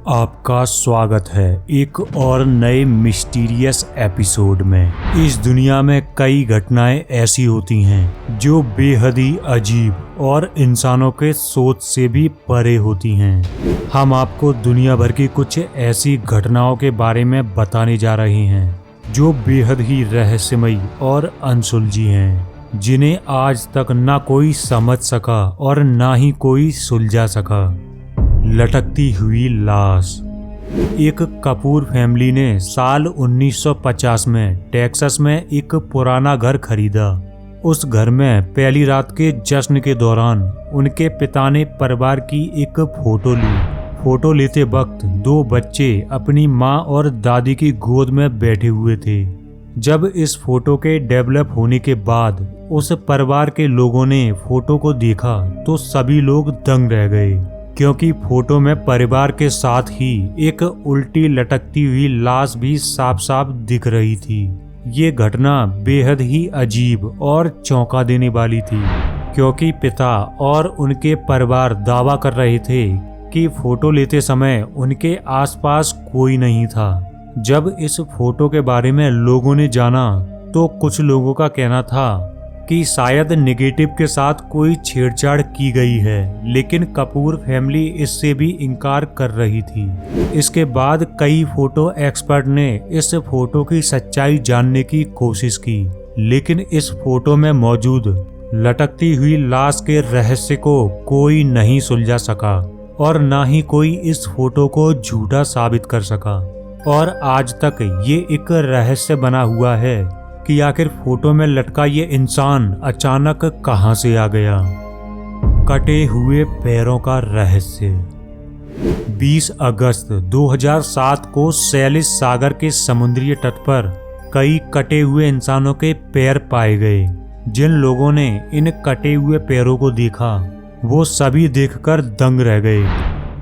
आपका स्वागत है एक और नए मिस्टीरियस एपिसोड में। इस दुनिया में कई घटनाएं ऐसी होती हैं जो बेहद ही अजीब और इंसानों के सोच से भी परे होती हैं। हम आपको दुनिया भर की कुछ ऐसी घटनाओं के बारे में बताने जा रहे हैं जो बेहद ही रहस्यमयी और अनसुलझी हैं, जिन्हें आज तक ना कोई समझ सका और ना ही कोई सुलझा सका। लटकती हुई लाश। एक कपूर फैमिली ने साल 1950 में टेक्सास में एक पुराना घर खरीदा। उस घर में पहली रात के जश्न के दौरान उनके पिता ने परिवार की एक फोटो ली। फोटो लेते वक्त दो बच्चे अपनी माँ और दादी की गोद में बैठे हुए थे। जब इस फोटो के डेवलप होने के बाद उस परिवार के लोगों ने फोटो को देखा तो सभी लोग दंग रह गए, क्योंकि फोटो में परिवार के साथ ही एक उल्टी लटकती हुई लाश भी साफ साफ दिख रही थी। ये घटना बेहद ही अजीब और चौंका देने वाली थी, क्योंकि पिता और उनके परिवार दावा कर रहे थे कि फोटो लेते समय उनके आसपास कोई नहीं था। जब इस फोटो के बारे में लोगों ने जाना तो कुछ लोगों का कहना था कि शायद नेगेटिव के साथ कोई छेड़छाड़ की गई है, लेकिन कपूर फैमिली इससे भी इनकार कर रही थी। इसके बाद कई फोटो एक्सपर्ट ने इस फोटो की सच्चाई जानने की कोशिश की, लेकिन इस फोटो में मौजूद लटकती हुई लाश के रहस्य को कोई नहीं सुलझा सका और ना ही कोई इस फोटो को झूठा साबित कर सका। और आज तक ये एक रहस्य बना हुआ है कि आखिर फोटो में लटका ये इंसान अचानक कहां से आ गया। कटे हुए पैरों का रहस्य। 20 अगस्त 2007 को सैलिस सागर के समुद्री तट पर कई कटे हुए इंसानों के पैर पाए गए। जिन लोगों ने इन कटे हुए पैरों को देखा वो सभी देखकर दंग रह गए,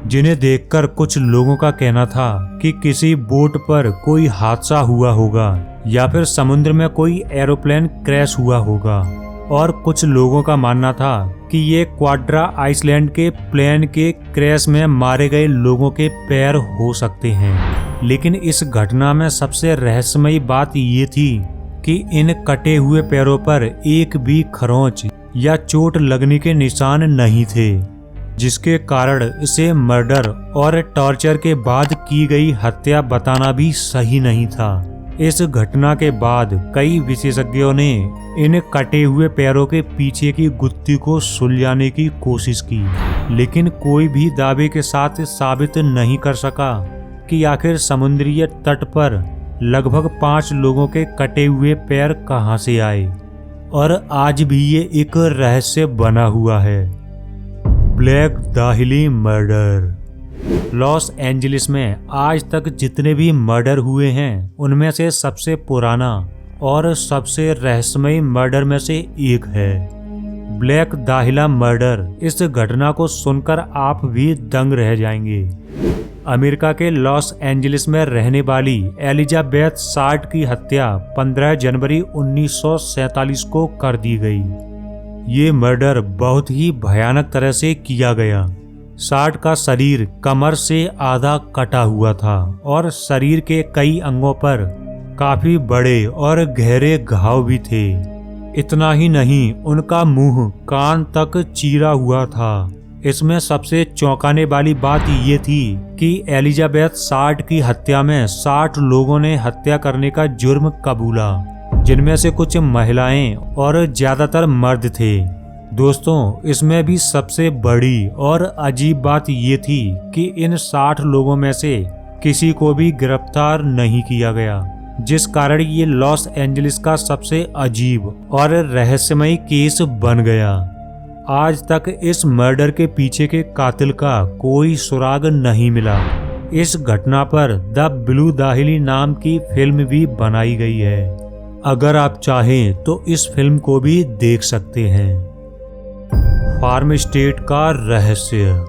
जिन्हें देखकर कुछ लोगों का कहना था कि किसी बोट पर कोई हादसा हुआ होगा या फिर समुद्र में कोई एरोप्लेन क्रैश हुआ होगा। और कुछ लोगों का मानना था कि ये क्वाड्रा आइसलैंड के प्लेन के क्रैश में मारे गए लोगों के पैर हो सकते हैं। लेकिन इस घटना में सबसे रहस्यमयी बात ये थी कि इन कटे हुए पैरों पर एक भी खरोंच या चोट लगने के निशान नहीं थे, जिसके कारण इसे मर्डर और टॉर्चर के बाद की गई हत्या बताना भी सही नहीं था। इस घटना के बाद कई विशेषज्ञों ने इन कटे हुए पैरों के पीछे की गुत्थी को सुलझाने की कोशिश की, लेकिन कोई भी दावे के साथ साबित नहीं कर सका कि आखिर समुद्री तट पर लगभग 5 लोगों के कटे हुए पैर कहां से आए। और आज भी ये एक रहस्य बना हुआ है। Black Dahlia murder. Los Angeles में आज तक जितने भी मर्डर हुए हैं उनमें से सबसे पुराना और सबसे रहस्यमयी मर्डर में से एक है ब्लैक दाहिला मर्डर। इस घटना को सुनकर आप भी दंग रह जाएंगे। अमेरिका के लॉस एंजलिस में रहने वाली एलिजाबेथ शार्ट की हत्या 15 जनवरी 1947 को कर दी गई। ये मर्डर बहुत ही भयानक तरह से किया गया। शार्ट का शरीर कमर से आधा कटा हुआ था और शरीर के कई अंगों पर काफी बड़े और गहरे घाव भी थे। इतना ही नहीं, उनका मुंह कान तक चीरा हुआ था। इसमें सबसे चौंकाने वाली बात ये थी कि एलिजाबेथ शार्ट की हत्या में 60 लोगों ने हत्या करने का जुर्म कबूला, जिनमें से कुछ महिलाएं और ज्यादातर मर्द थे। दोस्तों, इसमें भी सबसे बड़ी और अजीब बात ये थी कि इन 60 लोगों में से किसी को भी गिरफ्तार नहीं किया गया, जिस कारण ये लॉस एंजलिस का सबसे अजीब और रहस्यमयी केस बन गया। आज तक इस मर्डर के पीछे के कातिल का कोई सुराग नहीं मिला। इस घटना पर द ब्लू दाहिली नाम की फिल्म भी बनाई गई है। अगर आप चाहें तो इस फिल्म को भी देख सकते हैं। फार्म स्टेट का रहस्य।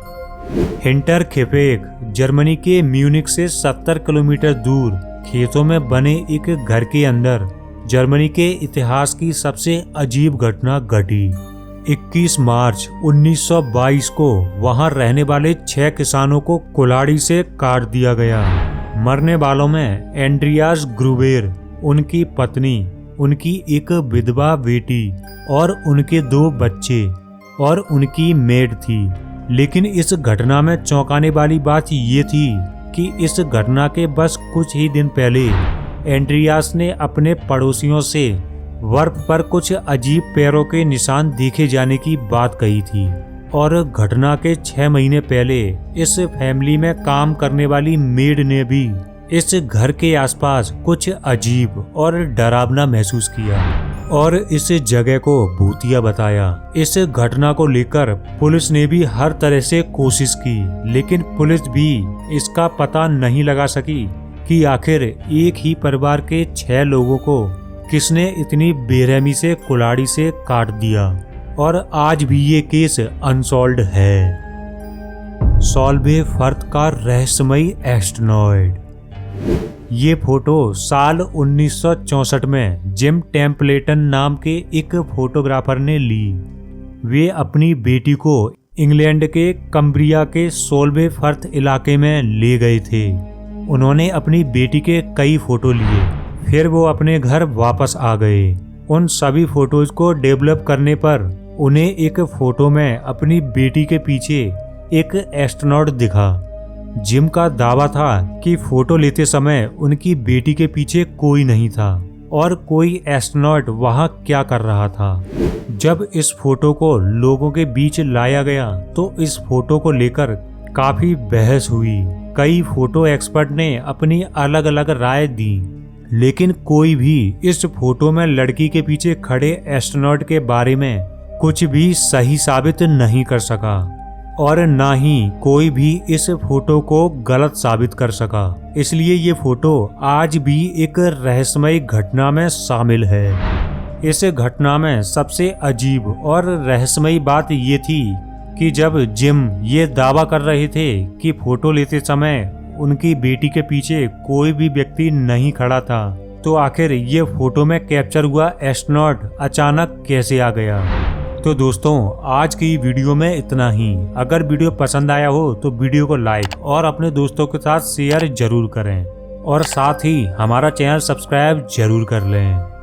हिंटरखेफेक जर्मनी के म्यूनिख से 70 किलोमीटर दूर खेतों में बने एक घर के अंदर जर्मनी के इतिहास की सबसे अजीब घटना घटी। 21 मार्च 1922 को वहां रहने वाले 6 किसानों को कुल्हाड़ी से काट दिया गया। मरने वालों में एंड्रियास ग्रुबेर, उनकी पत्नी, उनकी एक विधवा बेटी और उनके 2 बच्चे और उनकी मेड थी। लेकिन इस घटना में चौंकाने वाली बात ये थी कि इस घटना के बस कुछ ही दिन पहले एंड्रियास ने अपने पड़ोसियों से बर्फ पर कुछ अजीब पैरों के निशान देखे जाने की बात कही थी। और घटना के 6 महीने पहले इस फैमिली में काम करने वाली मेड ने भी इस घर के आसपास कुछ अजीब और डरावना महसूस किया और इस जगह को भूतिया बताया। इस घटना को लेकर पुलिस ने भी हर तरह से कोशिश की, लेकिन पुलिस भी इसका पता नहीं लगा सकी कि आखिर एक ही परिवार के 6 लोगों को किसने इतनी बेरहमी से कुल्हाड़ी से काट दिया। और आज भी ये केस अनसॉल्व्ड है। सॉल्वे फर्थ का रहस्यमयी एस्ट्रोनॉइड। ये फोटो साल 1964 में जिम टेम्पलेटन नाम के एक फोटोग्राफर ने ली। वे अपनी बेटी को इंग्लैंड के कम्ब्रिया के सॉल्वे फर्थ इलाके में ले गए थे। उन्होंने अपनी बेटी के कई फोटो लिए, फिर वो अपने घर वापस आ गए। उन सभी फोटोज को डेवलप करने पर उन्हें एक फोटो में अपनी बेटी के पीछे एक एस्ट्रोनॉट दिखा। जिम का दावा था कि फोटो लेते समय उनकी बेटी के पीछे कोई नहीं था और कोई एस्ट्रोनॉट वहां क्या कर रहा था। जब इस फोटो को लोगों के बीच लाया गया तो इस फोटो को लेकर काफी बहस हुई। कई फोटो एक्सपर्ट ने अपनी अलग अलग राय दी, लेकिन कोई भी इस फोटो में लड़की के पीछे खड़े एस्ट्रोनॉट के बारे में कुछ भी सही साबित नहीं कर सका और ना ही कोई भी इस फोटो को गलत साबित कर सका। इसलिए ये फोटो आज भी एक रहस्यमय घटना में शामिल है। इस घटना में सबसे अजीब और रहस्यमयी बात ये थी कि जब जिम ये दावा कर रहे थे कि फोटो लेते समय उनकी बेटी के पीछे कोई भी व्यक्ति नहीं खड़ा था, तो आखिर ये फोटो में कैप्चर हुआ एस्ट्रोनॉट अचानक कैसे आ गया। तो दोस्तों, आज की वीडियो में इतना ही। अगर वीडियो पसंद आया हो तो वीडियो को लाइक और अपने दोस्तों के साथ शेयर जरूर करें और साथ ही हमारा चैनल सब्सक्राइब जरूर कर लें।